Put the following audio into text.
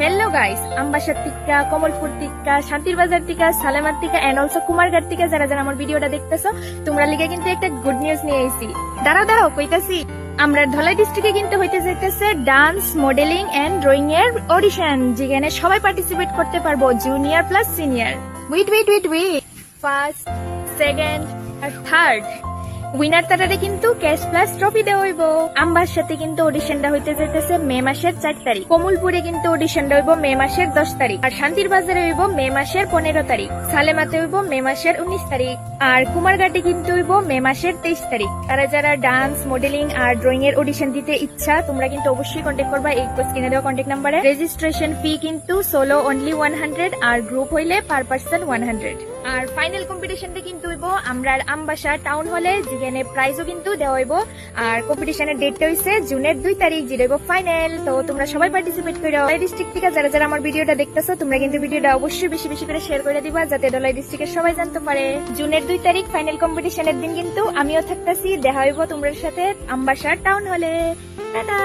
Hello guys, আমবাসার টিকা, কমলপুর টিকা, শান্তির বাজার টিকা, সালেমার টিকা এন্ড অলসো কুমারঘাট টিকা যারা যারা আমার ভিডিওটা দেখতেছো তোমরা লিগে কিন্তু একটা গুড নিউজ নিয়ে আইছি। দাঁড়াও কইতাছি। আমরা ধলাই ডিস্ট্রিক্টে কিন্তু হইতে যাইতেছে ডান্স, মডেলিং এন্ড ড্রয়িং এর অডিশন, যেখানে সবাই পার্টিসিপেট করতে পারবো, junior plus senior. Wait first, second আর থার্ড উইনার তারারে কিন্তু ক্যাশ প্লাস ট্রফি দেওয়া হইব। আমবার সাথে কিন্তু অডিশনটা হইতে যাইতেছে মে মাসের 4 তারিখ, কমলপুরে কিন্তু অডিশনটা হইব মে মাসের 10 তারিখ, আর শান্তির বাজারে হইব মে মাসের 15 তারিখ, সালেমাতে হইব মে মাসের 19 তারিখ, আর কুমারঘাটে কিন্তু হইব মে মাসের 23 তারিখ। তারা যারা ডান্স, মডেলিং আর ড্রয়িং এর অডিশন দিতে ইচ্ছা তোমরা কিন্তু অবশ্যই কন্ট্যাক্ট করবা এই স্ক্রিনে দেওয়া কন্ট্যাক্ট নাম্বারে। রেজিস্ট্রেশন ফি কিন্তু সোলো অনলি 100 আর গ্রুপ হইলে পার পার্সন 100। আর ফাইনাল কম্পিটিশনটা কিন্তু হইব আমরা আমবাসা টাউন হলে, যেখানে প্রাইজও কিন্তু দেওয়া হইব। আর কম্পিটিশনের ডেটটা হইছে জুনের 2 তারিখ, যেটা হইব ফাইনাল। তো তোমরা সবাই পার্টিসিপেট করো। এই ডিস্ট্রিক্ট থেকে যারা যারা আমার ভিডিওটা দেখতেছো তোমরা কিন্তু ভিডিওটা অবশ্যই বেশি বেশি করে শেয়ার করে দিবা, যাতে ধলাই ডিস্ট্রিক্টের সবাই জানতে পারে। জুনের 2 তারিখ ফাইনাল কম্পিটিশনের দিন কিন্তু আমিও থাকতেছি, দেখা হইব তোমাদের সাথে আমবাসা টাউন হলে। টাটা।